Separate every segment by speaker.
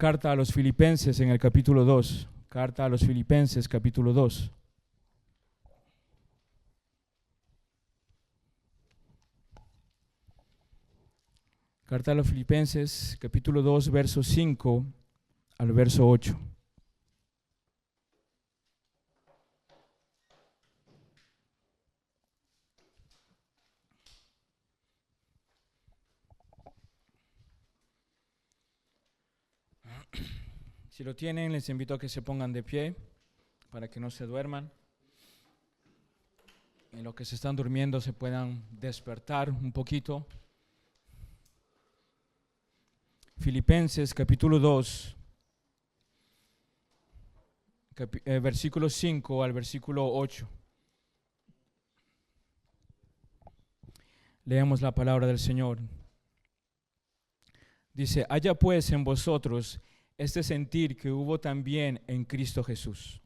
Speaker 1: carta a los Filipenses en el capítulo 2. Carta a los Filipenses, capítulo 2. Carta a los Filipenses, capítulo 2, verso 5 al verso 8. Si lo tienen, les invito a que se pongan de pie para que no se duerman. En lo que se están durmiendo se puedan despertar un poquito. Filipenses capítulo 2, versículo 5 al versículo 8. Leamos la palabra del Señor. Dice: haya pues en vosotros este sentir que hubo también en Cristo Jesús,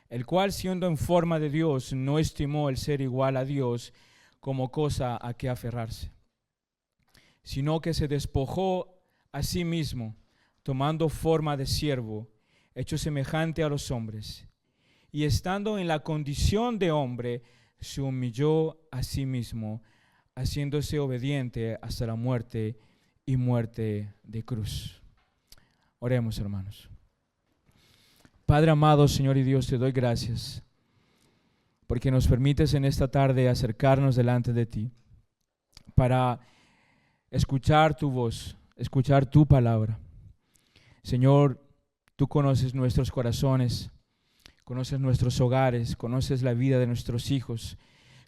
Speaker 1: el cual, siendo en forma de Dios, no estimó el ser igual a Dios como cosa a que aferrarse, sino que se despojó a sí mismo, tomando forma de siervo, hecho semejante a los hombres, y estando en la condición de hombre, se humilló a sí mismo, haciéndose obediente hasta la muerte y muerte de cruz. Oremos, hermanos. Padre amado, Señor y Dios, te doy gracias porque nos permites en esta tarde acercarnos delante de ti para escuchar tu voz, escuchar tu palabra. Señor, tú conoces nuestros corazones, conoces nuestros hogares, conoces la vida de nuestros hijos,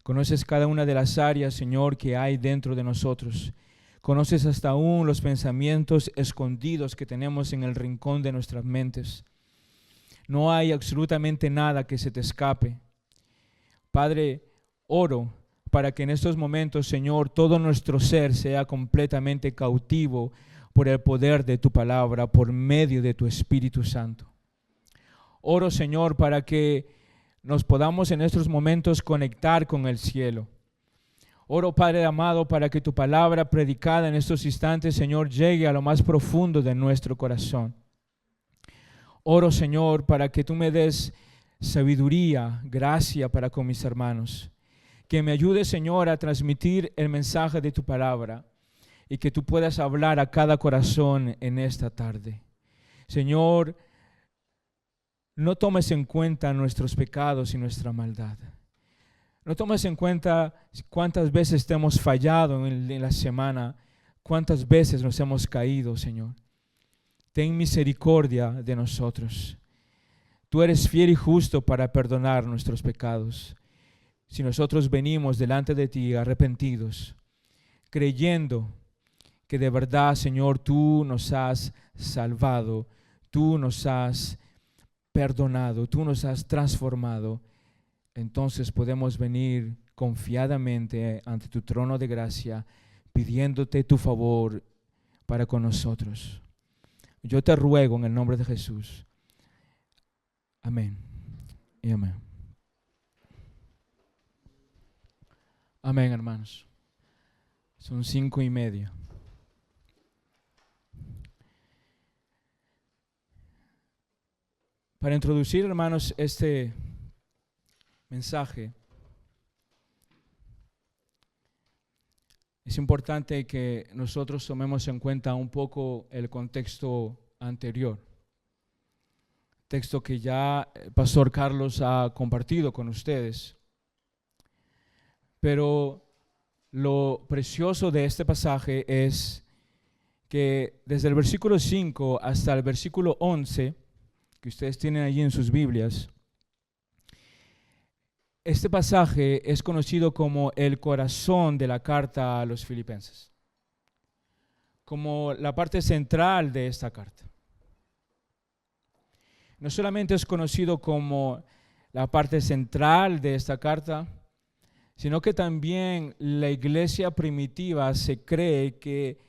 Speaker 1: conoces cada una de las áreas, Señor, que hay dentro de nosotros. Conoces hasta aún los pensamientos escondidos que tenemos en el rincón de nuestras mentes. No hay absolutamente nada que se te escape. Padre, oro para que en estos momentos, Señor, todo nuestro ser sea completamente cautivo por el poder de tu palabra, por medio de tu Espíritu Santo. Oro, Señor, para que nos podamos en estos momentos conectar con el cielo. Oro, Padre amado, para que tu palabra predicada en estos instantes, Señor, llegue a lo más profundo de nuestro corazón. Oro, Señor, para que tú me des sabiduría, gracia para con mis hermanos. Que me ayude, Señor, a transmitir el mensaje de tu palabra y que tú puedas hablar a cada corazón en esta tarde. Señor, no tomes en cuenta nuestros pecados y nuestra maldad. No tomes en cuenta cuántas veces te hemos fallado en la semana, cuántas veces nos hemos caído, Señor. Ten misericordia de nosotros. Tú eres fiel y justo para perdonar nuestros pecados. Si nosotros venimos delante de ti arrepentidos, creyendo que de verdad, Señor, tú nos has salvado, tú nos has perdonado, tú nos has transformado, entonces podemos venir confiadamente ante tu trono de gracia, pidiéndote tu favor para con nosotros. Yo te ruego en el nombre de Jesús. Amén y amén. Amén, hermanos. Son 5:30. Para introducir, hermanos, este mensaje, es importante que nosotros tomemos en cuenta un poco el contexto anterior, texto que ya el pastor Carlos ha compartido con ustedes. Pero lo precioso de este pasaje es que desde el versículo 5 hasta el versículo 11, que ustedes tienen allí en sus Biblias, este pasaje es conocido como el corazón de la carta a los Filipenses, como la parte central de esta carta. No solamente es conocido como la parte central de esta carta, sino que también la iglesia primitiva se cree que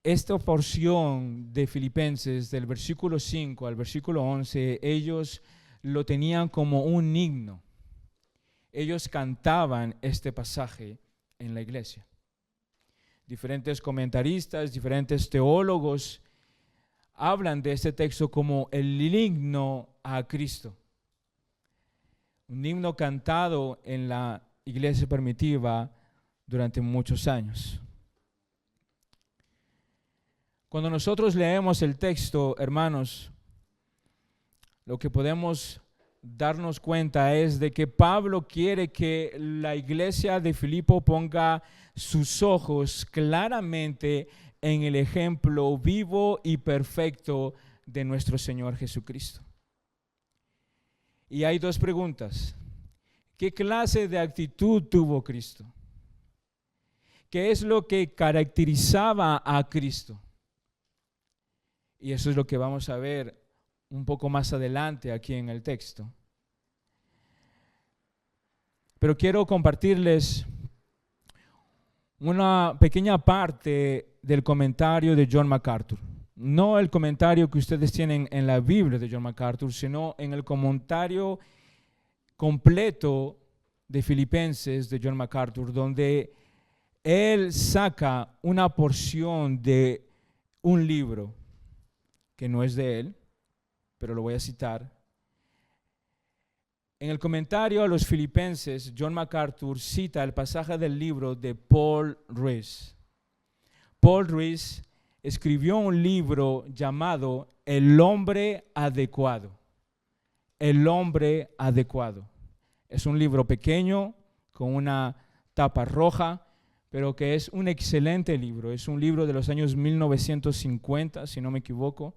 Speaker 1: esta porción de Filipenses, del versículo 5 al versículo 11, ellos lo tenían como un himno. Ellos cantaban este pasaje en la iglesia. Diferentes comentaristas, diferentes teólogos hablan de este texto como el himno a Cristo. Un himno cantado en la iglesia primitiva durante muchos años. Cuando nosotros leemos el texto, hermanos, lo que podemos darnos cuenta es de que Pablo quiere que la iglesia de Filipo ponga sus ojos claramente en el ejemplo vivo y perfecto de nuestro Señor Jesucristo. Y hay dos preguntas. ¿Qué clase de actitud tuvo Cristo? ¿Qué es lo que caracterizaba a Cristo? Y eso es lo que vamos a ver un poco más adelante aquí en el texto. Pero quiero compartirles una pequeña parte del comentario de John MacArthur. No el comentario que ustedes tienen en la Biblia de John MacArthur, sino en el comentario completo de Filipenses de John MacArthur, donde él saca una porción de un libro que no es de él, pero lo voy a citar. En el comentario a los Filipenses, John MacArthur cita el pasaje del libro de Paul Ruiz. Paul Ruiz escribió un libro llamado El hombre adecuado. El hombre adecuado. Es un libro pequeño con una tapa roja, pero que es un excelente libro. Es un libro de los años 1950, si no me equivoco.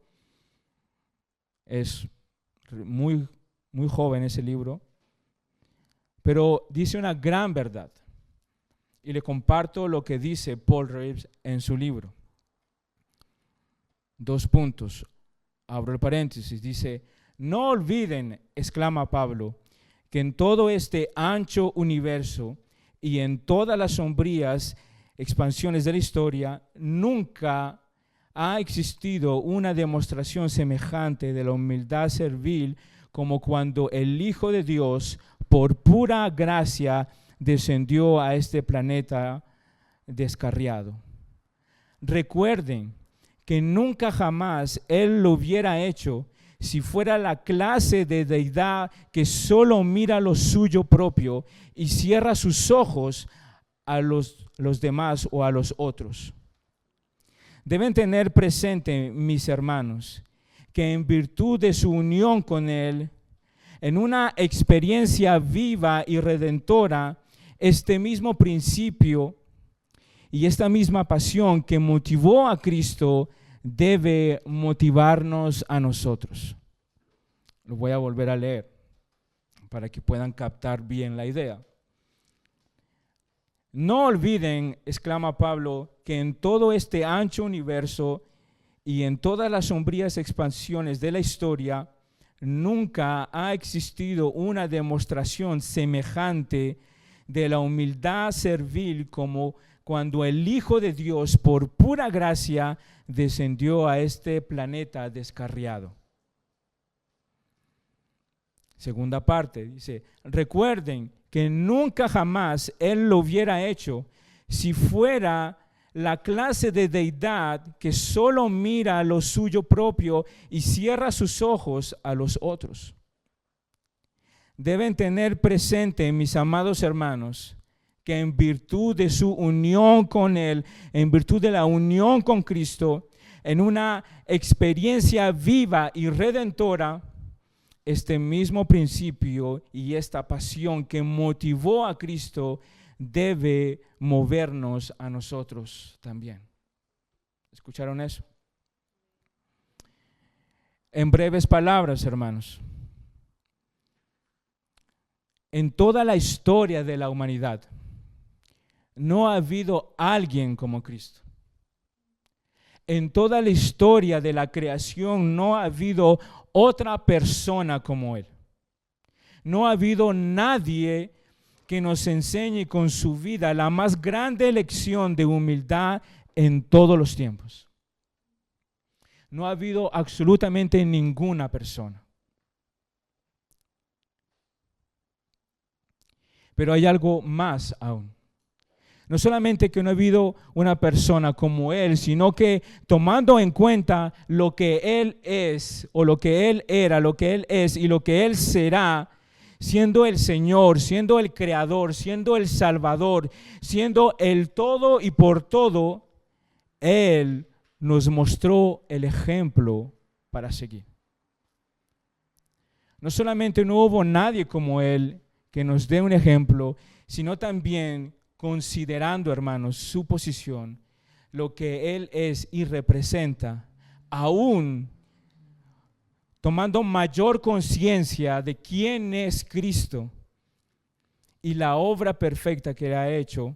Speaker 1: Es muy joven ese libro, pero dice una gran verdad. Y le comparto lo que dice Paul Reeves en su libro. 2 puntos. Abro el paréntesis. Dice: no olviden, exclama Pablo, que en todo este ancho universo y en todas las sombrías expansiones de la historia, nunca ha existido una demostración semejante de la humildad servil como cuando el Hijo de Dios, por pura gracia, descendió a este planeta descarriado. Recuerden que nunca jamás Él lo hubiera hecho si fuera la clase de deidad que solo mira lo suyo propio y cierra sus ojos a los demás o a los otros. Deben tener presente, mis hermanos, que en virtud de su unión con Él, en una experiencia viva y redentora, este mismo principio y esta misma pasión que motivó a Cristo debe motivarnos a nosotros. Lo voy a volver a leer para que puedan captar bien la idea. No olviden, exclama Pablo, que en todo este ancho universo y en todas las sombrías expansiones de la historia, nunca ha existido una demostración semejante de la humildad servil como cuando el Hijo de Dios, por pura gracia, descendió a este planeta descarriado. Segunda parte, dice: recuerden que nunca jamás Él lo hubiera hecho si fuera la clase de deidad que solo mira lo suyo propio y cierra sus ojos a los otros. Deben tener presente, mis amados hermanos, que en virtud de su unión con Él, en virtud de la unión con Cristo, en una experiencia viva y redentora, este mismo principio y esta pasión que motivó a Cristo debe movernos a nosotros también. ¿Escucharon eso? En breves palabras, hermanos, en toda la historia de la humanidad no ha habido alguien como Cristo. En toda la historia de la creación no ha habido otra persona como Él. No ha habido nadie que nos enseñe con su vida la más grande lección de humildad en todos los tiempos. No ha habido absolutamente ninguna persona. Pero hay algo más aún. No solamente que no ha habido una persona como Él, sino que tomando en cuenta lo que Él es, o lo que Él era, lo que Él es y lo que Él será, siendo el Señor, siendo el Creador, siendo el Salvador, siendo el todo y por todo, Él nos mostró el ejemplo para seguir. No solamente no hubo nadie como Él que nos dé un ejemplo, sino también considerando, hermanos, su posición, lo que Él es y representa, aún tomando mayor conciencia de quién es Cristo y la obra perfecta que Él ha hecho,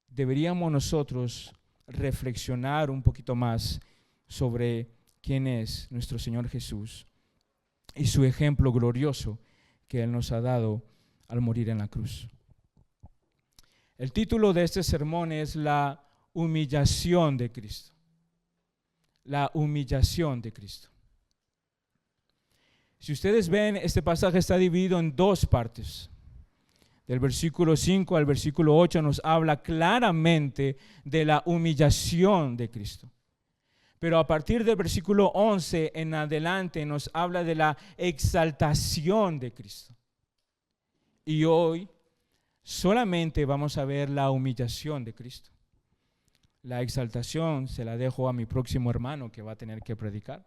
Speaker 1: deberíamos nosotros reflexionar un poquito más sobre quién es nuestro Señor Jesús y su ejemplo glorioso que Él nos ha dado al morir en la cruz. El título de este sermón es La humillación de Cristo. La humillación de Cristo. Si ustedes ven, este pasaje está dividido en dos partes. Del versículo 5 al versículo 8 nos habla claramente de la humillación de Cristo. Pero a partir del versículo 11 en adelante nos habla de la exaltación de Cristo. Y hoy solamente vamos a ver la humillación de Cristo. La exaltación se la dejo a mi próximo hermano que va a tener que predicar.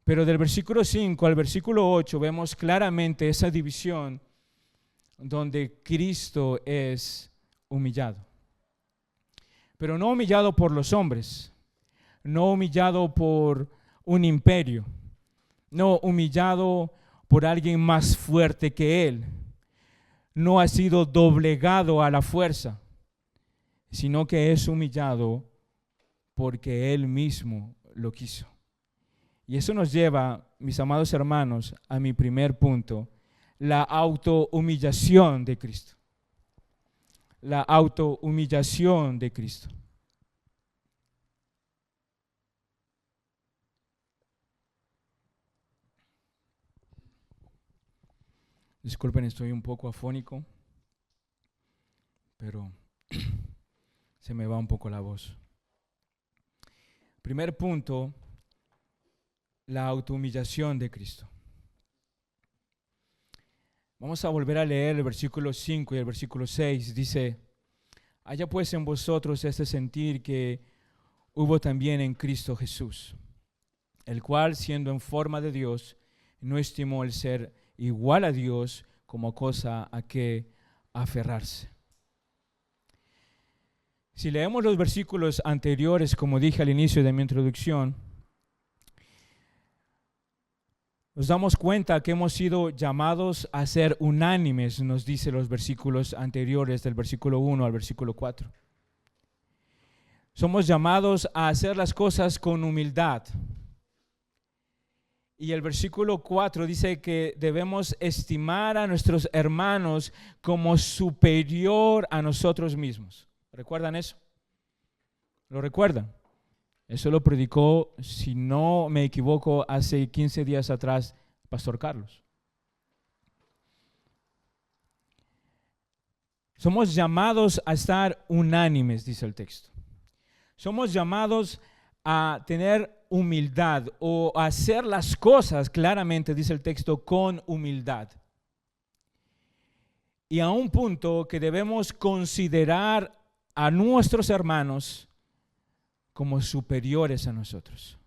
Speaker 1: Pero del versículo 5 al versículo 8 vemos claramente esa división donde Cristo es humillado. Pero no humillado por los hombres, no humillado por un imperio, no humillado por alguien más fuerte que Él. No ha sido doblegado a la fuerza, sino que es humillado porque Él mismo lo quiso. Y eso nos lleva, mis amados hermanos, a mi primer punto, la autohumillación de Cristo. La autohumillación de Cristo. Disculpen, estoy un poco afónico, pero se me va un poco la voz. Primer punto, la autohumillación de Cristo. Vamos a volver a leer el versículo 5 y el versículo 6. Dice: haya pues en vosotros este sentir que hubo también en Cristo Jesús, el cual, siendo en forma de Dios, no estimó el ser igual a Dios como cosa a que aferrarse. Si leemos los versículos anteriores, como dije al inicio de mi introducción, nos damos cuenta que hemos sido llamados a ser unánimes, nos dice los versículos anteriores, del versículo 1 al versículo 4. Somos llamados a hacer las cosas con humildad. Y el versículo 4 dice que debemos estimar a nuestros hermanos como superior a nosotros mismos. ¿Recuerdan eso? ¿Lo recuerdan? Eso lo predicó, si no me equivoco, hace 15 días atrás, Pastor Carlos. Somos llamados a estar unánimes, dice el texto. Somos llamados a tener humildad o a hacer las cosas, claramente dice el texto, con humildad. Y a un punto que debemos considerar a nuestros hermanos como superiores a nosotros.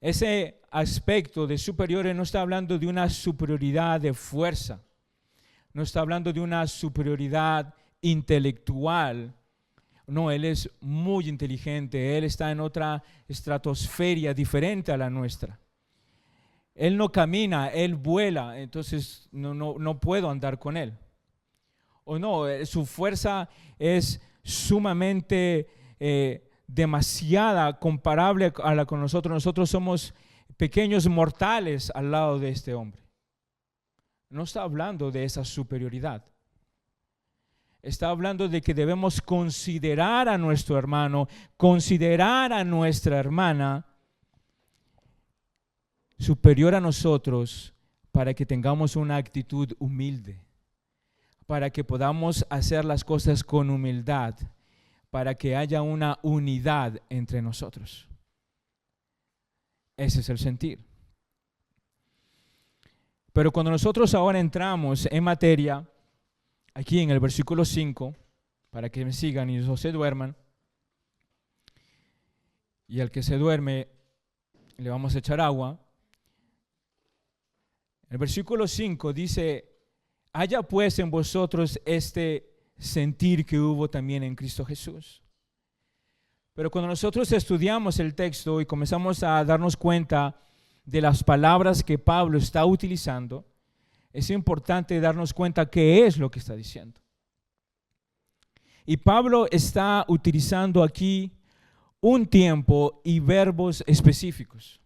Speaker 1: Ese aspecto de superiores no está hablando de una superioridad de fuerza, no está hablando de una superioridad intelectual. No, Él es muy inteligente, Él está en otra estratosfera diferente a la nuestra. Él no camina, Él vuela, entonces no puedo andar con Él. O no, su fuerza es sumamente demasiada, comparable a la con nosotros. Nosotros somos pequeños mortales al lado de este hombre. No está hablando de esa superioridad. Está hablando de que debemos considerar a nuestro hermano, considerar a nuestra hermana superior a nosotros para que tengamos una actitud humilde, para que podamos hacer las cosas con humildad, para que haya una unidad entre nosotros. Ese es el sentir. Pero cuando nosotros ahora entramos en materia, aquí en el versículo 5, para que me sigan y no se duerman, y al que se duerme le vamos a echar agua. El versículo 5 dice: haya pues en vosotros este sentir que hubo también en Cristo Jesús. Pero cuando nosotros estudiamos el texto y comenzamos a darnos cuenta de las palabras que Pablo está utilizando, es importante darnos cuenta qué es lo que está diciendo. Y Pablo está utilizando aquí un tiempo y verbos específicos.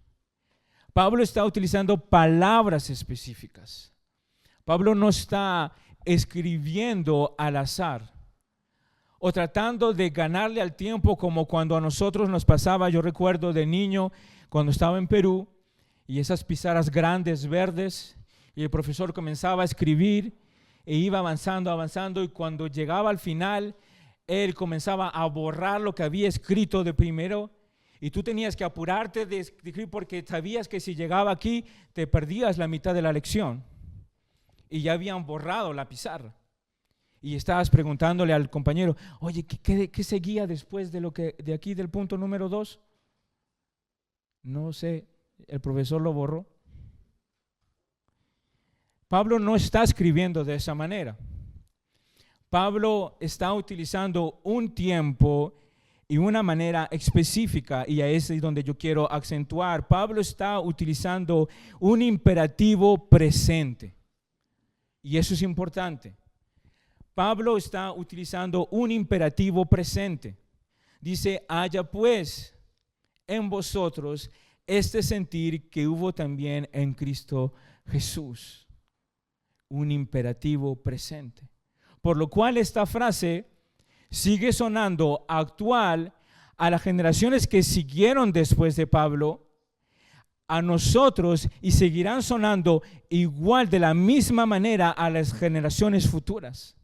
Speaker 1: Pablo está utilizando palabras específicas. Pablo no está escribiendo al azar o tratando de ganarle al tiempo como cuando a nosotros nos pasaba. Yo recuerdo de niño cuando estaba en Perú y esas pizarras grandes verdes y el profesor comenzaba a escribir e iba avanzando y cuando llegaba al final él comenzaba a borrar lo que había escrito de primero y tú tenías que apurarte de escribir porque sabías que si llegaba aquí te perdías la mitad de la lección y ya habían borrado la pizarra y estabas preguntándole al compañero: oye, ¿qué seguía después de aquí del punto número 2? No sé, el profesor lo borró. Pablo no está escribiendo de esa manera. Pablo está utilizando un tiempo y una manera específica, y ahí es donde yo quiero acentuar. Pablo está utilizando un imperativo presente, y eso es importante. Pablo está utilizando un imperativo presente. Dice: haya pues en vosotros este sentir que hubo también en Cristo Jesús. Un imperativo presente. Por lo cual esta frase sigue sonando actual a las generaciones que siguieron después de Pablo, a nosotros, y seguirán sonando igual de la misma manera a las generaciones futuras.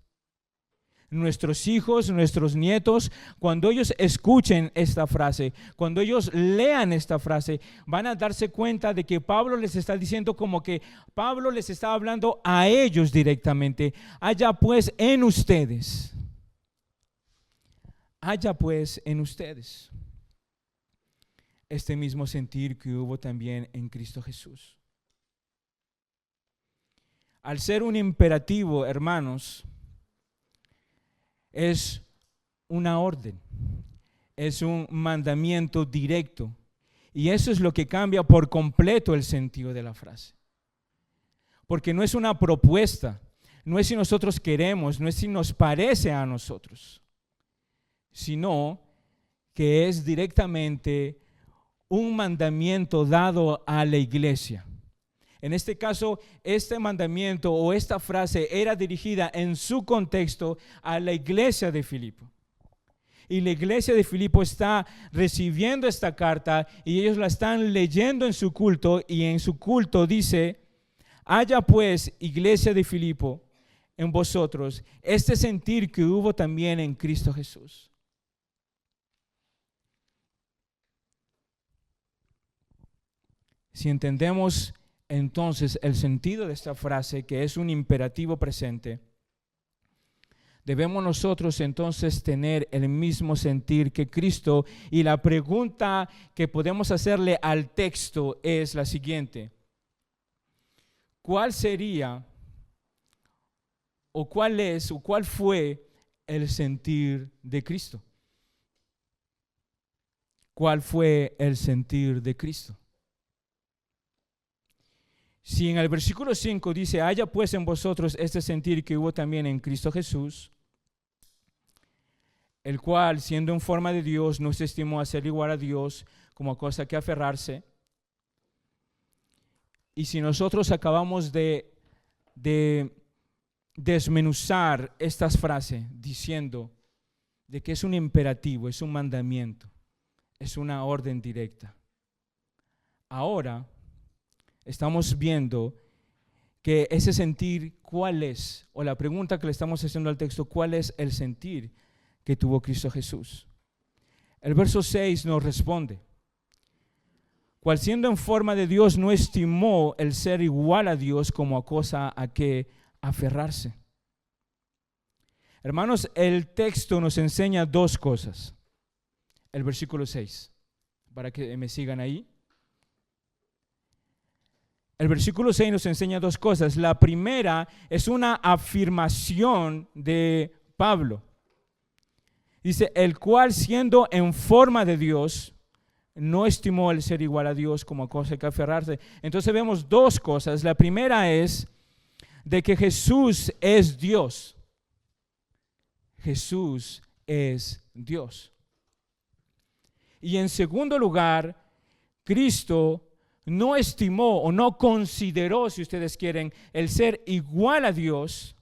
Speaker 1: Nuestros hijos, nuestros nietos, cuando ellos escuchen esta frase, cuando ellos lean esta frase, van a darse cuenta de que Pablo les está diciendo como que Pablo les está hablando a ellos directamente. Haya pues en ustedes. Haya pues en ustedes este mismo sentir que hubo también en Cristo Jesús. Al ser un imperativo, hermanos, es una orden, es un mandamiento directo, y eso es lo que cambia por completo el sentido de la frase, porque no es una propuesta, no es si nosotros queremos, no es si nos parece a nosotros, sino que es directamente un mandamiento dado a la iglesia. En este caso, este mandamiento o esta frase era dirigida en su contexto a la iglesia de Filipo. Y la iglesia de Filipo está recibiendo esta carta y ellos la están leyendo en su culto, y en su culto dice: haya pues, iglesia de Filipo, en vosotros este sentir que hubo también en Cristo Jesús. Si entendemos entonces el sentido de esta frase, que es un imperativo presente, debemos nosotros entonces tener el mismo sentir que Cristo. Y la pregunta que podemos hacerle al texto es la siguiente: ¿cuál sería o cuál es o cuál fue el sentir de Cristo? ¿Cuál fue el sentir de Cristo? Si en el versículo 5 dice: haya pues en vosotros este sentir que hubo también en Cristo Jesús, el cual, siendo en forma de Dios, no se estimó a ser igual a Dios como cosa que aferrarse. Y si nosotros acabamos de desmenuzar estas frases diciendo de que es un imperativo, es un mandamiento, es una orden directa, ahora estamos viendo que ese sentir ¿cuál es? O la pregunta que le estamos haciendo al texto, ¿cuál es el sentir que tuvo Cristo Jesús? El verso 6 nos responde: cual siendo en forma de Dios no estimó el ser igual a Dios como a cosa a que aferrarse. Hermanos, el texto nos enseña dos cosas. El versículo 6, para que me sigan ahí. El versículo 6 nos enseña dos cosas. La primera es una afirmación de Pablo. Dice, el cual siendo en forma de Dios, no estimó el ser igual a Dios como cosa que aferrarse. Entonces vemos dos cosas. La primera es de que Jesús es Dios. Jesús es Dios. Y en segundo lugar, Cristo no estimó o no consideró, si ustedes quieren, el ser igual a Dios.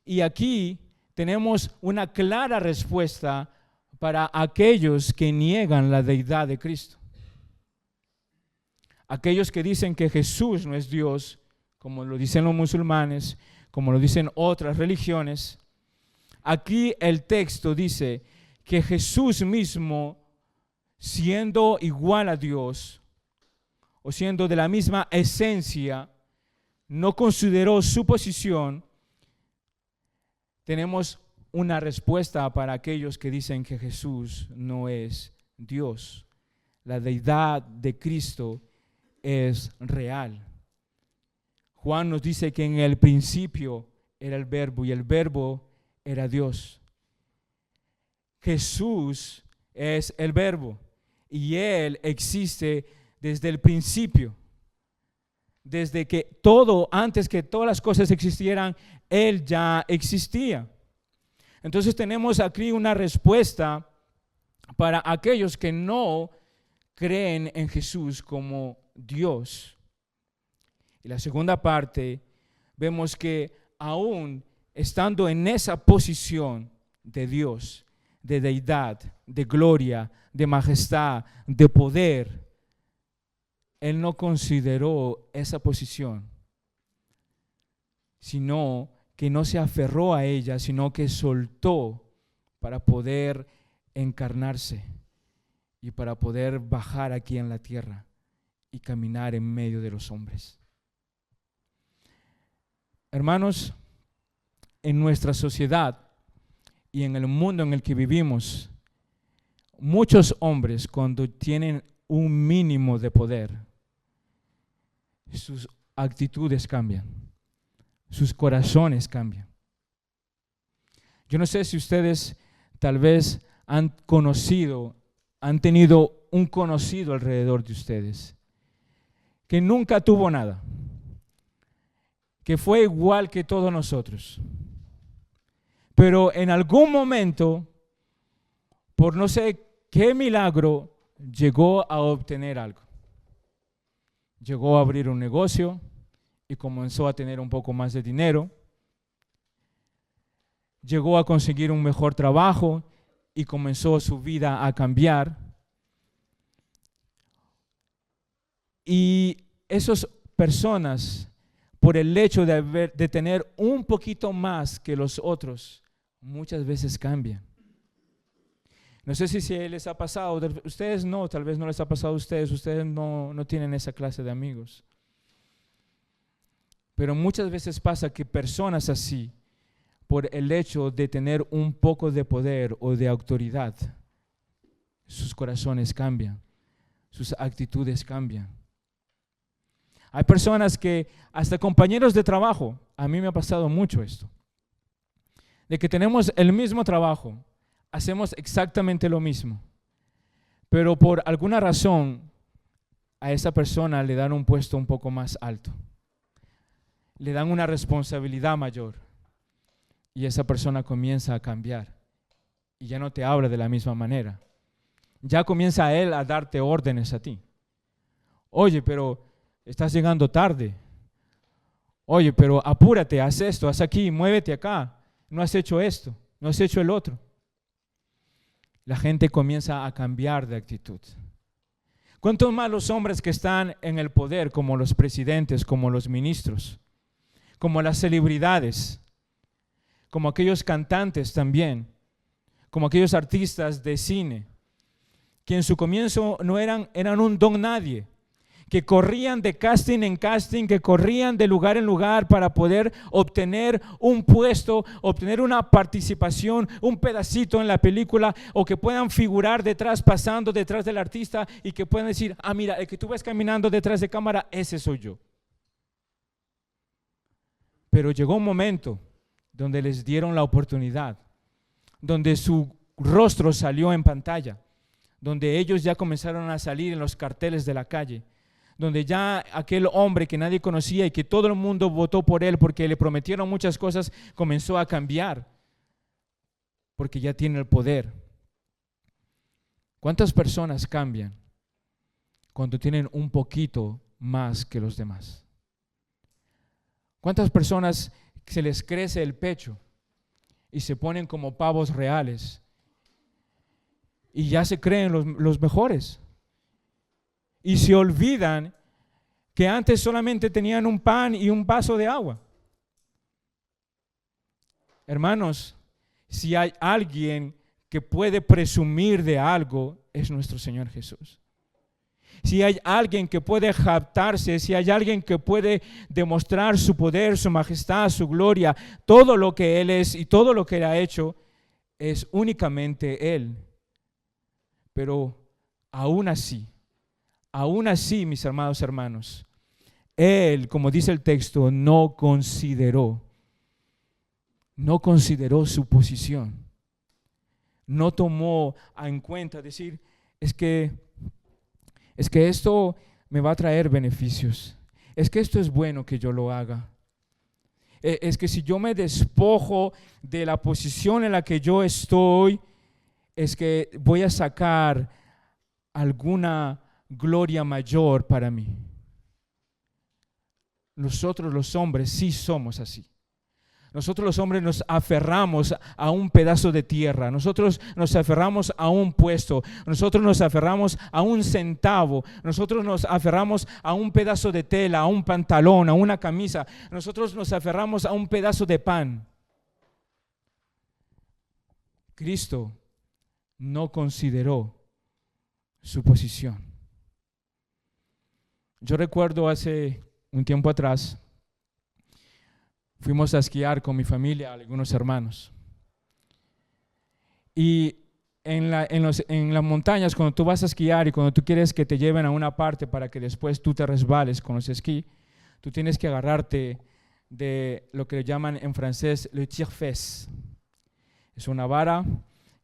Speaker 1: Y aquí tenemos una clara respuesta para aquellos que niegan la deidad de Cristo. Aquellos que dicen que Jesús no es Dios, como lo dicen los musulmanes, como lo dicen otras religiones. Aquí el texto dice que Jesús mismo, siendo igual a Dios, o siendo de la misma esencia, no consideró su posición. Tenemos una respuesta para aquellos que dicen que Jesús no es Dios. La deidad de Cristo es real. Juan nos dice que en el principio era el Verbo y el Verbo era Dios. Jesús es el Verbo y Él existe desde el principio. Desde que todo, antes que todas las cosas existieran, Él ya existía. Entonces tenemos aquí una respuesta para aquellos que no creen en Jesús como Dios. Y la segunda parte, vemos que aún estando en esa posición de Dios, de deidad, de gloria, de majestad, de poder, Él no consideró esa posición, sino que no se aferró a ella, sino que soltó para poder encarnarse y para poder bajar aquí en la tierra y caminar en medio de los hombres. Hermanos, en nuestra sociedad y en el mundo en el que vivimos, muchos hombres, cuando tienen un mínimo de poder, sus actitudes cambian, sus corazones cambian. Yo no sé si ustedes tal vez han tenido un conocido alrededor de ustedes que nunca tuvo nada, que fue igual que todos nosotros, pero en algún momento, por no sé qué milagro, llegó a obtener algo. Llegó a abrir un negocio y comenzó a tener un poco más de dinero. Llegó a conseguir un mejor trabajo y comenzó su vida a cambiar. Y esas personas, por el hecho de tener un poquito más que los otros, muchas veces cambian. No sé si les ha pasado, ustedes no, tal vez no les ha pasado a ustedes no tienen esa clase de amigos. Pero muchas veces pasa que personas así, por el hecho de tener un poco de poder o de autoridad, sus corazones cambian, sus actitudes cambian. Hay personas que, hasta compañeros de trabajo, a mí me ha pasado mucho esto, de que tenemos el mismo trabajo, hacemos exactamente lo mismo, pero por alguna razón a esa persona le dan un puesto un poco más alto, le dan una responsabilidad mayor y esa persona comienza a cambiar y ya no te habla de la misma manera. Ya comienza él a darte órdenes a ti. Oye, pero estás llegando tarde. Oye, pero apúrate, haz esto, haz aquí, muévete acá. No has hecho esto, no has hecho el otro. La gente comienza a cambiar de actitud. ¿Cuántos más los hombres que están en el poder, como los presidentes, como los ministros? como las celebridades, como aquellos cantantes también, como aquellos artistas de cine, que en su comienzo no eran un don nadie, que corrían de casting en casting, que corrían de lugar en lugar para poder obtener un puesto, obtener una participación, un pedacito en la película, o que puedan figurar detrás, pasando detrás del artista, y que puedan decir, mira, el que tú ves caminando detrás de cámara, ese soy yo. Pero llegó un momento donde les dieron la oportunidad, donde su rostro salió en pantalla, donde ellos ya comenzaron a salir en los carteles de la calle, donde ya aquel hombre que nadie conocía y que todo el mundo votó por él porque le prometieron muchas cosas, comenzó a cambiar, porque ya tiene el poder. ¿Cuántas personas cambian cuando tienen un poquito más que los demás? ¿Cuántas personas se les crece el pecho y se ponen como pavos reales y ya se creen los mejores? Y se olvidan que antes solamente tenían un pan y un vaso de agua. Hermanos, si hay alguien que puede presumir de algo, es nuestro Señor Jesús. Si hay alguien que puede jactarse, si hay alguien que puede demostrar su poder, su majestad, su gloria, todo lo que Él es y todo lo que Él ha hecho, es únicamente Él. Pero aún así, mis amados hermanos, Él, como dice el texto, no consideró su posición. No tomó en cuenta decir, es que esto me va a traer beneficios. Es que esto es bueno que yo lo haga. Es que si yo me despojo de la posición en la que yo estoy, es que voy a sacar alguna gloria mayor para mí. Nosotros los hombres sí somos así. Nosotros los hombres nos aferramos a un pedazo de tierra, nosotros nos aferramos a un puesto, nosotros nos aferramos a un centavo, nosotros nos aferramos a un pedazo de tela, a un pantalón, a una camisa, nosotros nos aferramos a un pedazo de pan. Cristo no consideró su posición. Yo recuerdo hace un tiempo atrás, fuimos a esquiar con mi familia, algunos hermanos. Y en las montañas, cuando tú vas a esquiar y cuando tú quieres que te lleven a una parte para que después tú te resbales con los esquí, tú tienes que agarrarte de lo que le llaman en francés le tire-fesse. Es una vara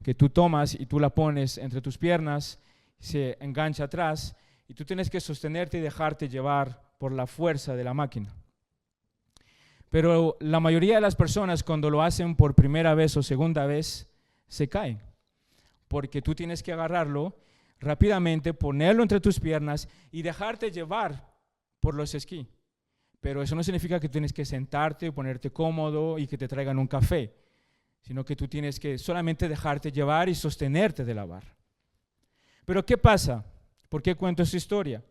Speaker 1: que tú tomas y tú la pones entre tus piernas, se engancha atrás y tú tienes que sostenerte y dejarte llevar por la fuerza de la máquina. Pero la mayoría de las personas cuando lo hacen por primera vez o segunda vez se caen, porque tú tienes que agarrarlo rápidamente, ponerlo entre tus piernas y dejarte llevar por los esquí. Pero eso no significa que tienes que sentarte, ponerte cómodo y que te traigan un café, sino que tú tienes que solamente dejarte llevar y sostenerte de la barra. Pero ¿qué pasa? ¿Por qué cuento esta historia?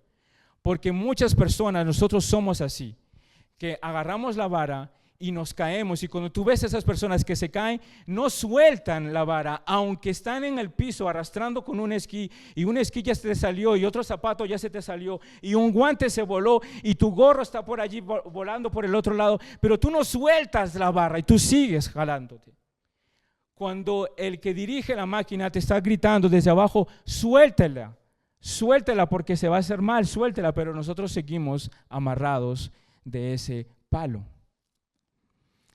Speaker 1: Porque muchas personas, nosotros somos así, que agarramos la vara y nos caemos, y cuando tú ves a esas personas que se caen, no sueltan la vara, aunque están en el piso arrastrando con un esquí, y un esquí ya se te salió, y otro zapato ya se te salió, y un guante se voló, y tu gorro está por allí volando por el otro lado, pero tú no sueltas la barra y tú sigues jalándote. Cuando el que dirige la máquina te está gritando desde abajo, suéltela porque se va a hacer mal, suéltela, pero nosotros seguimos amarrados de ese palo.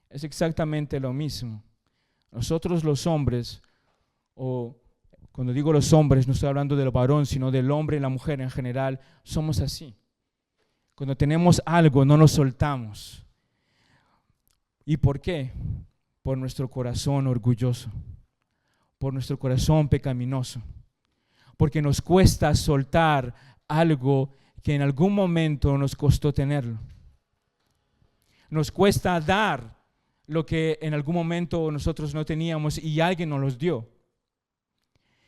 Speaker 1: Es exactamente lo mismo. Nosotros los hombres, o cuando digo los hombres, no estoy hablando del varón, sino del hombre y la mujer en general, somos así. Cuando tenemos algo, no nos soltamos. ¿Y por qué? Por nuestro corazón orgulloso, por nuestro corazón pecaminoso, porque nos cuesta soltar algo que en algún momento nos costó tenerlo. Nos cuesta dar lo que en algún momento nosotros no teníamos y alguien nos los dio.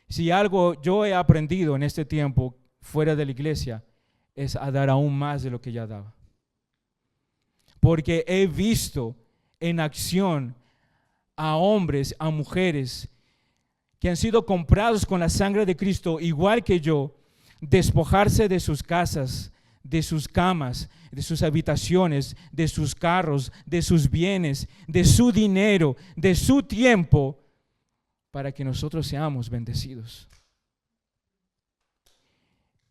Speaker 1: Si algo yo he aprendido en este tiempo fuera de la iglesia, es a dar aún más de lo que ya daba. porque he visto en acción a hombres, a mujeres que han sido comprados con la sangre de Cristo, igual que yo, despojarse de sus casas, de sus camas, de sus habitaciones, de sus carros, de sus bienes, de su dinero, de su tiempo, para que nosotros seamos bendecidos.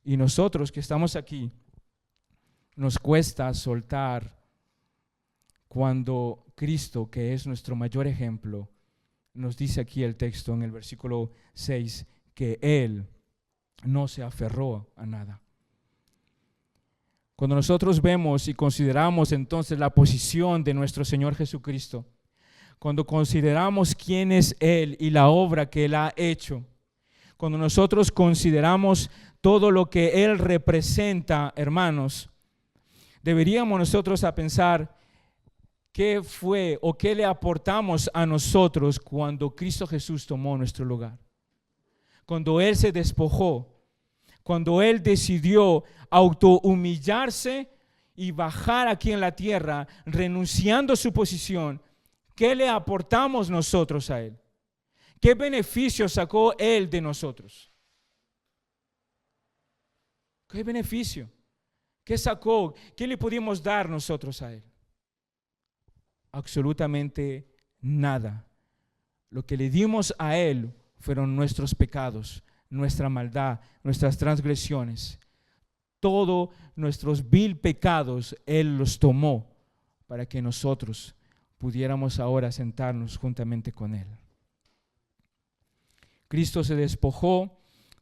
Speaker 1: Y nosotros que estamos aquí, nos cuesta soltar cuando Cristo, que es nuestro mayor ejemplo, nos dice aquí el texto en el versículo 6, que Él no se aferró a nada. Cuando nosotros vemos y consideramos entonces la posición de nuestro Señor Jesucristo, cuando consideramos quién es Él y la obra que Él ha hecho, cuando nosotros consideramos todo lo que Él representa, hermanos, deberíamos nosotros a pensar qué fue o qué le aportamos a nosotros cuando Cristo Jesús tomó nuestro lugar. Cuando Él se despojó, cuando Él decidió autohumillarse y bajar aquí en la tierra, renunciando a su posición, ¿qué le aportamos nosotros a Él? ¿Qué beneficio sacó Él de nosotros? ¿Qué beneficio? ¿Qué sacó? ¿Qué le pudimos dar nosotros a Él? Absolutamente nada. Lo que le dimos a Él fueron nuestros pecados, nuestra maldad, nuestras transgresiones. Todos nuestros vil pecados Él los tomó para que nosotros pudiéramos ahora sentarnos juntamente con Él. Cristo se despojó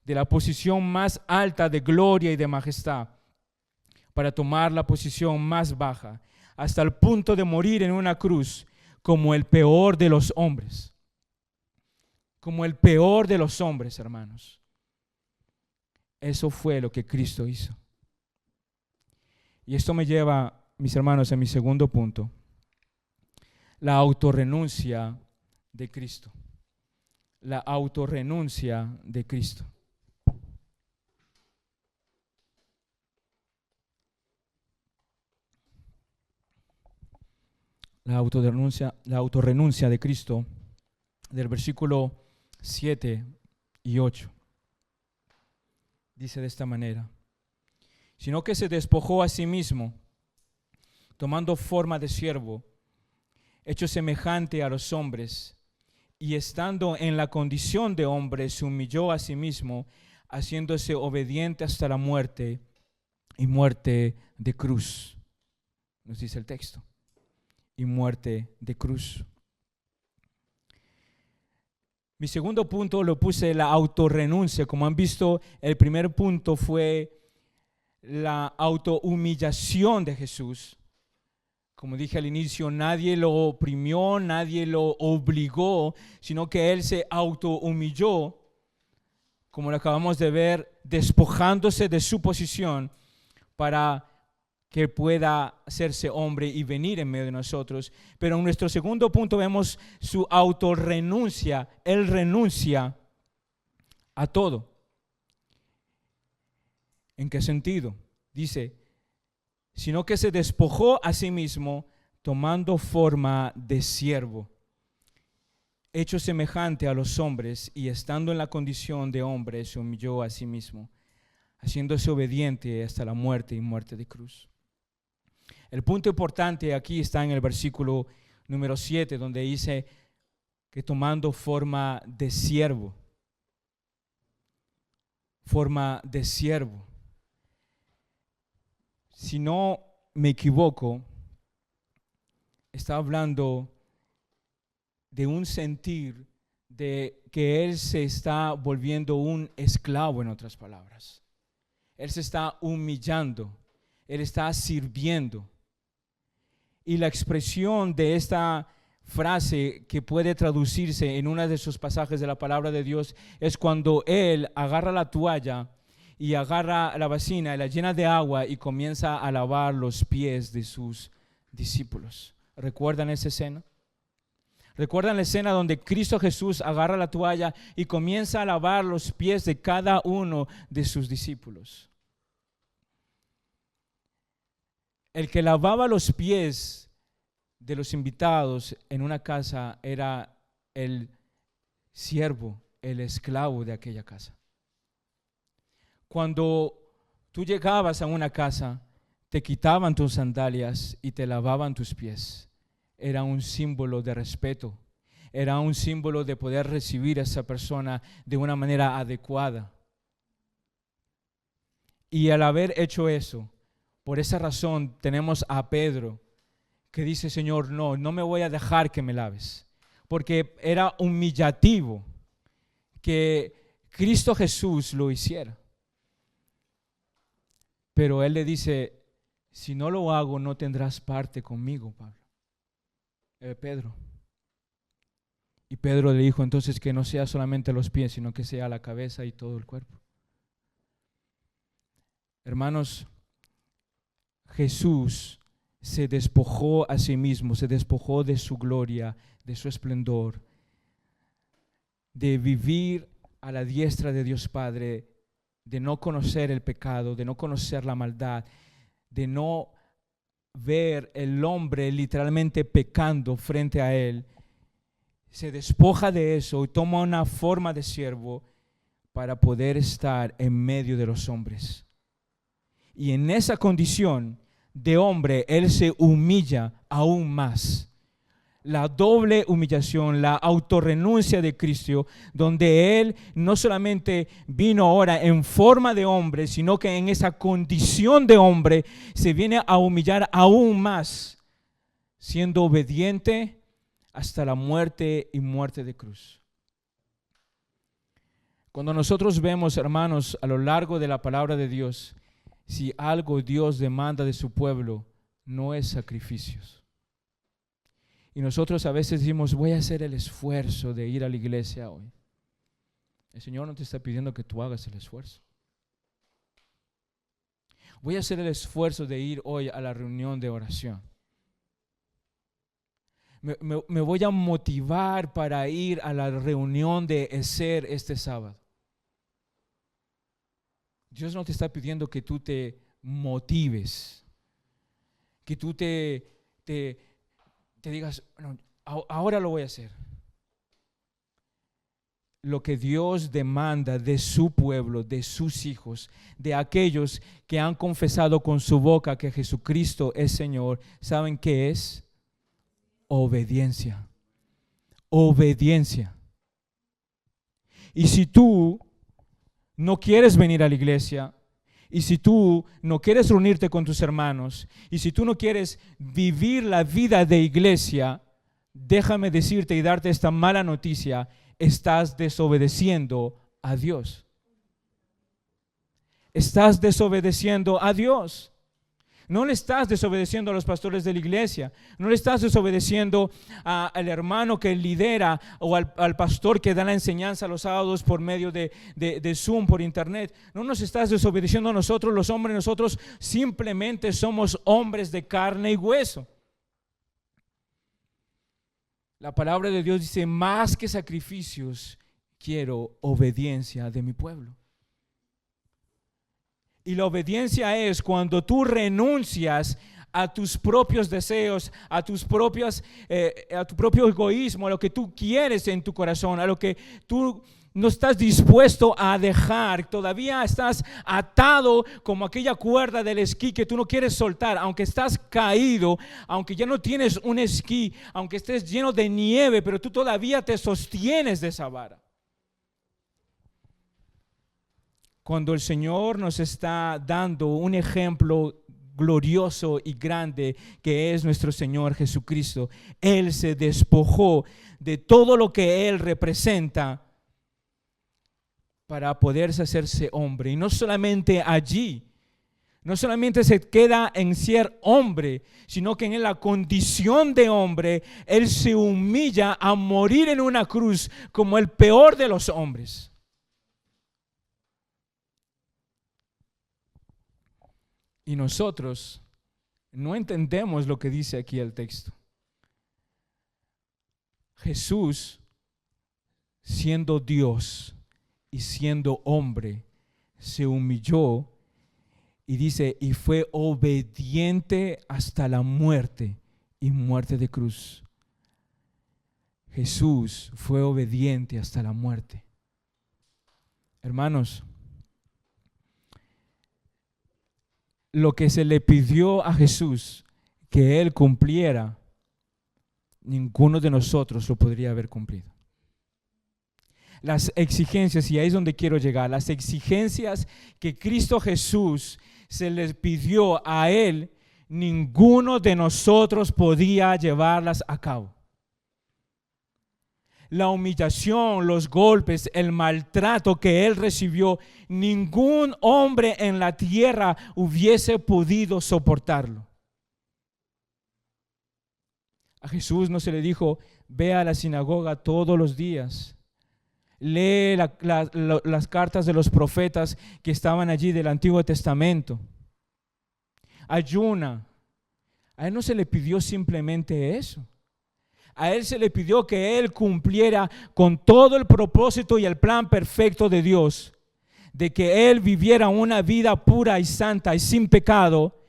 Speaker 1: de la posición más alta de gloria y de majestad para tomar la posición más baja, hasta el punto de morir en una cruz como el peor de los hombres. Como el peor de los hombres, hermanos. Eso fue lo que Cristo hizo. Y esto me lleva, mis hermanos, a mi segundo punto. La autorrenuncia de Cristo. La autorrenuncia de Cristo. La autorrenuncia de Cristo, del versículo 7 y 8. Dice de esta manera: sino que se despojó a sí mismo, tomando forma de siervo, hecho semejante a los hombres, y estando en la condición de hombre, se humilló a sí mismo, haciéndose obediente hasta la muerte y muerte de cruz. Nos dice el texto. Y muerte de cruz. Mi segundo punto lo puse la autorrenuncia. Como han visto, el primer punto fue la autohumillación de Jesús. Como dije al inicio, nadie lo oprimió, nadie lo obligó, sino que Él se autohumilló, como lo acabamos de ver, despojándose de su posición para que pueda hacerse hombre y venir en medio de nosotros. Pero en nuestro segundo punto vemos su autorrenuncia. Él renuncia a todo. ¿En qué sentido? Dice, sino que se despojó a sí mismo, tomando forma de siervo, hecho semejante a los hombres, y estando en la condición de hombre, se humilló a sí mismo, haciéndose obediente hasta la muerte y muerte de cruz. El punto importante aquí está en el versículo número 7, donde dice que tomando forma de siervo. Forma de siervo. Si no me equivoco, está hablando de un sentir de que Él se está volviendo un esclavo, en otras palabras. Él se está humillando, Él está sirviendo. Y la expresión de esta frase, que puede traducirse en uno de esos pasajes de la palabra de Dios, es cuando Él agarra la toalla y agarra la vasija y la llena de agua y comienza a lavar los pies de sus discípulos. ¿Recuerdan esa escena? ¿Recuerdan la escena donde Cristo Jesús agarra la toalla y comienza a lavar los pies de cada uno de sus discípulos? El que lavaba los pies de los invitados en una casa era el siervo, el esclavo de aquella casa. Cuando tú llegabas a una casa, te quitaban tus sandalias y te lavaban tus pies. Era un símbolo de respeto. Era un símbolo de poder recibir a esa persona de una manera adecuada. Y al haber hecho eso, por esa razón tenemos a Pedro que dice: Señor, no me voy a dejar que me laves. Porque era humillativo que Cristo Jesús lo hiciera. Pero él le dice: si no lo hago, no tendrás parte conmigo, Pedro. Y Pedro le dijo entonces que no sea solamente los pies, sino que sea la cabeza y todo el cuerpo. Hermanos, Jesús se despojó a sí mismo, se despojó de su gloria, de su esplendor, de vivir a la diestra de Dios Padre, de no conocer el pecado, de no conocer la maldad, de no ver el hombre literalmente pecando frente a él. Se despoja de eso y toma una forma de siervo para poder estar en medio de los hombres. Y en esa condición de hombre, él se humilla aún más. La doble humillación, la autorrenuncia de Cristo, donde él no solamente vino ahora en forma de hombre, sino que en esa condición de hombre se viene a humillar aún más, siendo obediente hasta la muerte y muerte de cruz. Cuando nosotros vemos, hermanos, a lo largo de la palabra de Dios, si algo Dios demanda de su pueblo, no es sacrificios. Y nosotros a veces decimos: voy a hacer el esfuerzo de ir a la iglesia hoy. El Señor no te está pidiendo que tú hagas el esfuerzo. Voy a hacer el esfuerzo de ir hoy a la reunión de oración. Me voy a motivar para ir a la reunión de ESER este sábado. Dios no te está pidiendo que tú te motives, que tú te digas: bueno, ahora lo voy a hacer. Lo que Dios demanda de su pueblo, de sus hijos, de aquellos que han confesado con su boca que Jesucristo es Señor, ¿saben qué es? Obediencia. Obediencia. Y si tú no quieres venir a la iglesia, y si tú no quieres reunirte con tus hermanos, y si tú no quieres vivir la vida de iglesia, déjame decirte y darte esta mala noticia: estás desobedeciendo a Dios. Estás desobedeciendo a Dios. No le estás desobedeciendo a los pastores de la iglesia, no le estás desobedeciendo al hermano que lidera o al pastor que da la enseñanza los sábados por medio de Zoom, por internet. No nos estás desobedeciendo a nosotros los hombres. Nosotros simplemente somos hombres de carne y hueso. La palabra de Dios dice: más que sacrificios, quiero obediencia de mi pueblo. Y la obediencia es cuando tú renuncias a tus propios deseos, a tu propio egoísmo, a lo que tú quieres en tu corazón, a lo que tú no estás dispuesto a dejar. Todavía estás atado como aquella cuerda del esquí que tú no quieres soltar, aunque estás caído, aunque ya no tienes un esquí, aunque estés lleno de nieve, pero tú todavía te sostienes de esa vara. Cuando el Señor nos está dando un ejemplo glorioso y grande que es nuestro Señor Jesucristo, Él se despojó de todo lo que Él representa para poderse hacerse hombre. Y no solamente allí, no solamente se queda en ser hombre, sino que en la condición de hombre, Él se humilla a morir en una cruz como el peor de los hombres. Y nosotros no entendemos lo que dice aquí el texto. Jesús, siendo Dios y siendo hombre, se humilló y dice: y fue obediente hasta la muerte y muerte de cruz. Jesús fue obediente hasta la muerte. Hermanos, lo que se le pidió a Jesús que Él cumpliera, ninguno de nosotros lo podría haber cumplido. Las exigencias, y ahí es donde quiero llegar, las exigencias que Cristo Jesús se les pidió a Él, ninguno de nosotros podía llevarlas a cabo. La humillación, los golpes, el maltrato que Él recibió, ningún hombre en la tierra hubiese podido soportarlo. A Jesús no se le dijo, ve a la sinagoga todos los días, lee las cartas de los profetas que estaban allí del Antiguo Testamento, ayuna. A Él no se le pidió simplemente eso. A Él se le pidió que Él cumpliera con todo el propósito y el plan perfecto de Dios, de que Él viviera una vida pura y santa y sin pecado,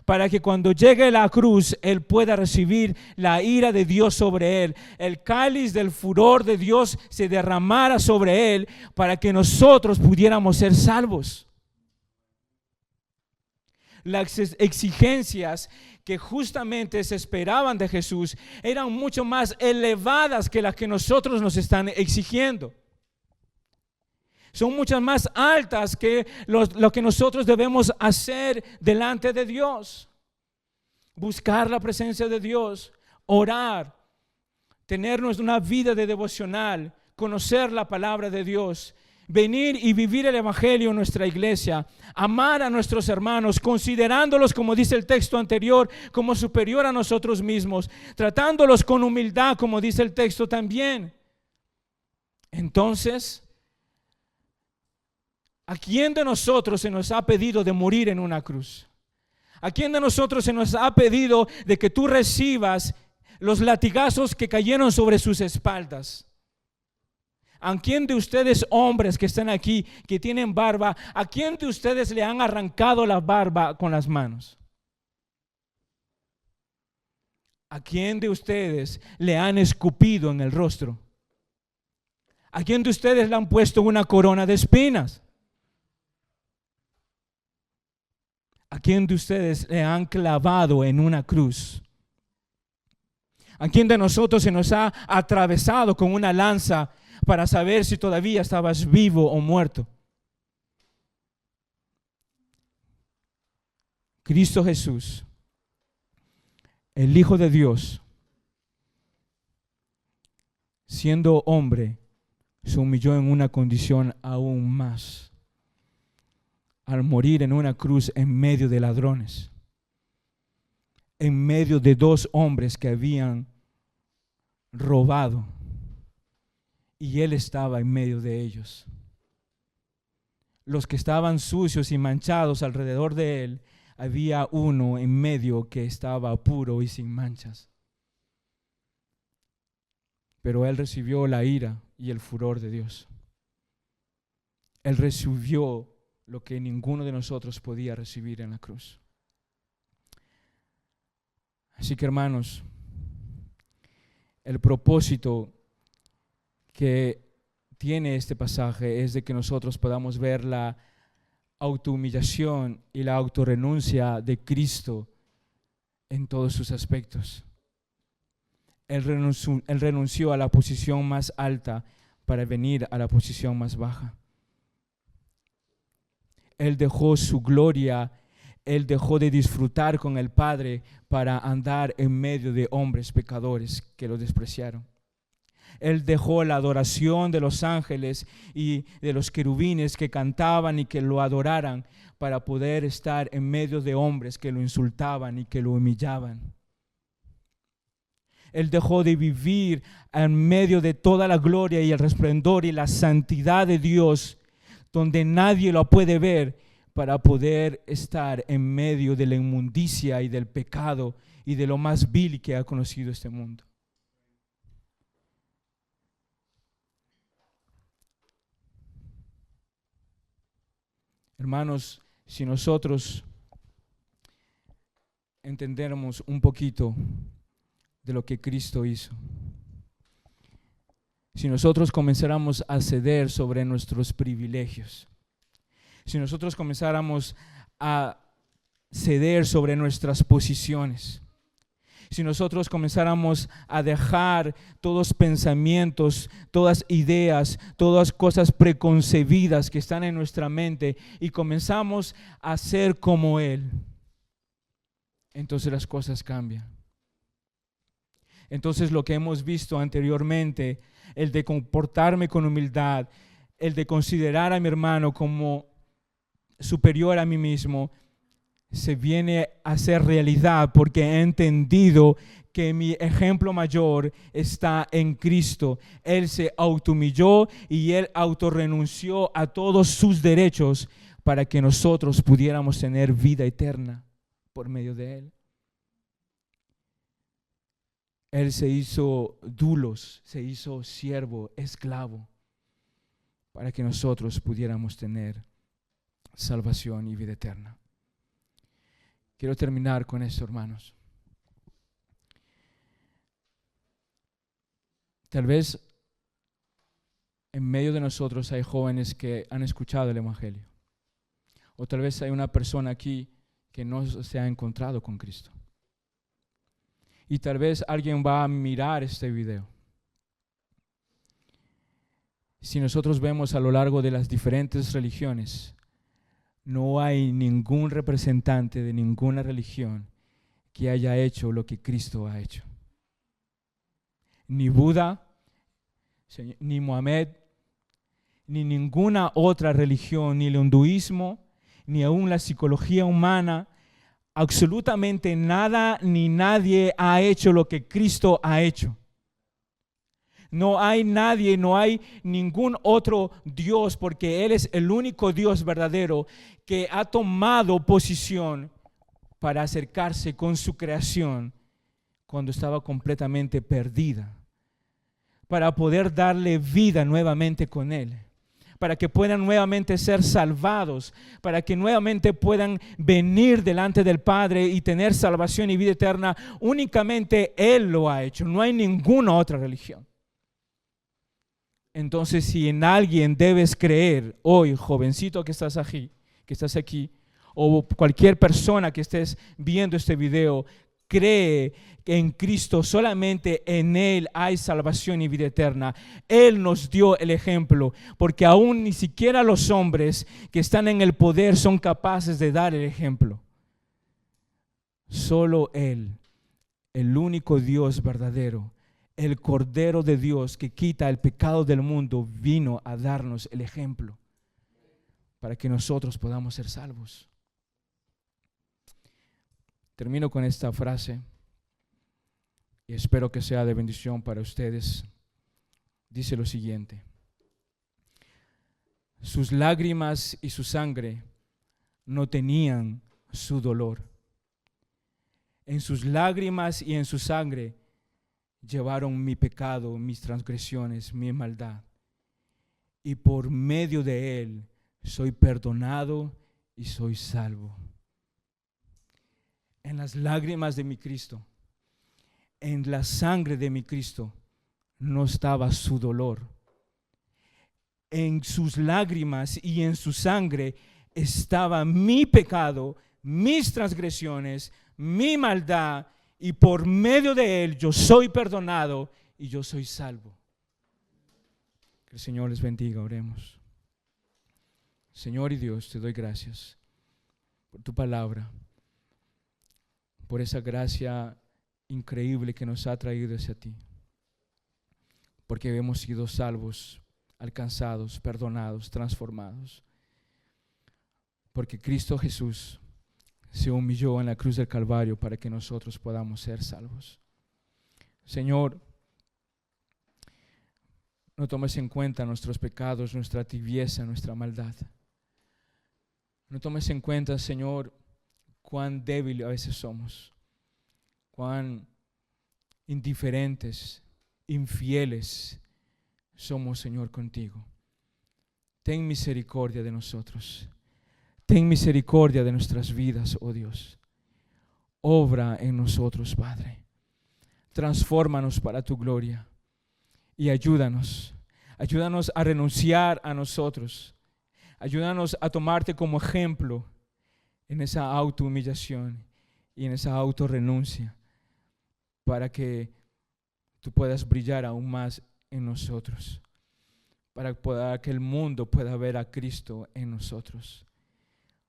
Speaker 1: para que cuando llegue la cruz, Él pueda recibir la ira de Dios sobre Él. El cáliz del furor de Dios se derramara sobre Él para que nosotros pudiéramos ser salvos. Las exigencias que justamente se esperaban de Jesús eran mucho más elevadas que las que nosotros nos están exigiendo. Son muchas más altas que lo que nosotros debemos hacer delante de Dios. Buscar la presencia de Dios, orar, tenernos una vida de devocional, conocer la palabra de Dios, venir y vivir el evangelio en nuestra iglesia, amar a nuestros hermanos, considerándolos, como dice el texto anterior, como superior a nosotros mismos, tratándolos con humildad, como dice el texto también. Entonces, ¿a quién de nosotros se nos ha pedido de morir en una cruz? ¿A quién de nosotros se nos ha pedido de que tú recibas los latigazos que cayeron sobre sus espaldas? ¿A quién de ustedes, hombres que están aquí, que tienen barba, a quién de ustedes le han arrancado la barba con las manos? ¿A quién de ustedes le han escupido en el rostro? ¿A quién de ustedes le han puesto una corona de espinas? ¿A quién de ustedes le han clavado en una cruz? ¿A quién de nosotros se nos ha atravesado con una lanza para saber si todavía estabas vivo o muerto? Cristo Jesús, el Hijo de Dios, siendo hombre, se humilló en una condición aún más, al morir en una cruz en medio de ladrones, en medio de dos hombres que habían robado, y Él estaba en medio de ellos. Los que estaban sucios y manchados alrededor de Él, había uno en medio que estaba puro y sin manchas. Pero Él recibió la ira y el furor de Dios. Él recibió lo que ninguno de nosotros podía recibir en la cruz. Así que, hermanos, el propósito que tiene este pasaje es de que nosotros podamos ver la autohumillación y la autorrenuncia de Cristo en todos sus aspectos. Él renunció a la posición más alta para venir a la posición más baja. Él dejó su gloria, Él dejó de disfrutar con el Padre para andar en medio de hombres pecadores que lo despreciaron. Él dejó la adoración de los ángeles y de los querubines que cantaban y que lo adoraran para poder estar en medio de hombres que lo insultaban y que lo humillaban. Él dejó de vivir en medio de toda la gloria y el resplandor y la santidad de Dios, donde nadie lo puede ver, para poder estar en medio de la inmundicia y del pecado y de lo más vil que ha conocido este mundo. Hermanos, si nosotros entendemos un poquito de lo que Cristo hizo. Si nosotros comenzáramos a ceder sobre nuestros privilegios, si nosotros comenzáramos a ceder sobre nuestras posiciones, si nosotros comenzáramos a dejar todos pensamientos, todas ideas, todas cosas preconcebidas que están en nuestra mente y comenzamos a ser como Él, entonces las cosas cambian. Entonces lo que hemos visto anteriormente, el de comportarme con humildad, el de considerar a mi hermano como superior a mí mismo, se viene a ser realidad porque he entendido que mi ejemplo mayor está en Cristo. Él se autohumilló y Él autorrenunció a todos sus derechos para que nosotros pudiéramos tener vida eterna por medio de Él. Él se hizo doulos, se hizo siervo, esclavo, para que nosotros pudiéramos tener salvación y vida eterna. Quiero terminar con esto, hermanos. Tal vez en medio de nosotros hay jóvenes que han escuchado el Evangelio. O tal vez hay una persona aquí que no se ha encontrado con Cristo. Y tal vez alguien va a mirar este video. Si nosotros vemos a lo largo de las diferentes religiones, no hay ningún representante de ninguna religión que haya hecho lo que Cristo ha hecho. Ni Buda, ni Mohammed, ni ninguna otra religión, ni el hinduismo, ni aún la psicología humana, absolutamente nada ni nadie ha hecho lo que Cristo ha hecho. No hay nadie, no hay ningún otro Dios, porque Él es el único Dios verdadero que ha tomado posición para acercarse con su creación cuando estaba completamente perdida, para poder darle vida nuevamente con Él, para que puedan nuevamente ser salvados, para que nuevamente puedan venir delante del Padre y tener salvación y vida eterna. Únicamente Él lo ha hecho, no hay ninguna otra religión. Entonces, si en alguien debes creer hoy, jovencito que estás aquí, o cualquier persona que estés viendo este video, cree que en Cristo, solamente en Él hay salvación y vida eterna. Él nos dio el ejemplo, porque aún ni siquiera los hombres que están en el poder son capaces de dar el ejemplo. Solo Él, el único Dios verdadero, el Cordero de Dios que quita el pecado del mundo, vino a darnos el ejemplo para que nosotros podamos ser salvos. Termino con esta frase y espero que sea de bendición para ustedes. Dice lo siguiente: sus lágrimas y su sangre no tenían su dolor. En sus lágrimas y en su sangre llevaron mi pecado, mis transgresiones, mi maldad. Y por medio de Él soy perdonado y soy salvo. En las lágrimas de mi Cristo, en la sangre de mi Cristo, no estaba su dolor. En sus lágrimas y en su sangre estaba mi pecado, mis transgresiones, mi maldad, y por medio de Él yo soy perdonado y yo soy salvo. Que el Señor les bendiga. Oremos. Señor y Dios, te doy gracias por tu palabra, por esa gracia increíble que nos ha traído hacia ti, porque hemos sido salvos, alcanzados, perdonados, transformados, porque Cristo Jesús se humilló en la cruz del Calvario para que nosotros podamos ser salvos. Señor, no tomes en cuenta nuestros pecados, nuestra tibieza, nuestra maldad. No tomes en cuenta, Señor, cuán débil a veces somos, cuán indiferentes, infieles somos, Señor, contigo. Ten misericordia de nosotros. Ten misericordia de nuestras vidas, oh Dios. Obra en nosotros, Padre. transfórmanos para tu gloria y ayúdanos a renunciar a nosotros, ayúdanos a tomarte como ejemplo en esa autohumillación y en esa autorrenuncia, para que tú puedas brillar aún más en nosotros, para que el mundo pueda ver a Cristo en nosotros.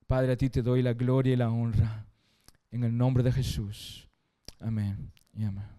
Speaker 1: Padre, a ti te doy la gloria y la honra, en el nombre de Jesús. Amén y amén.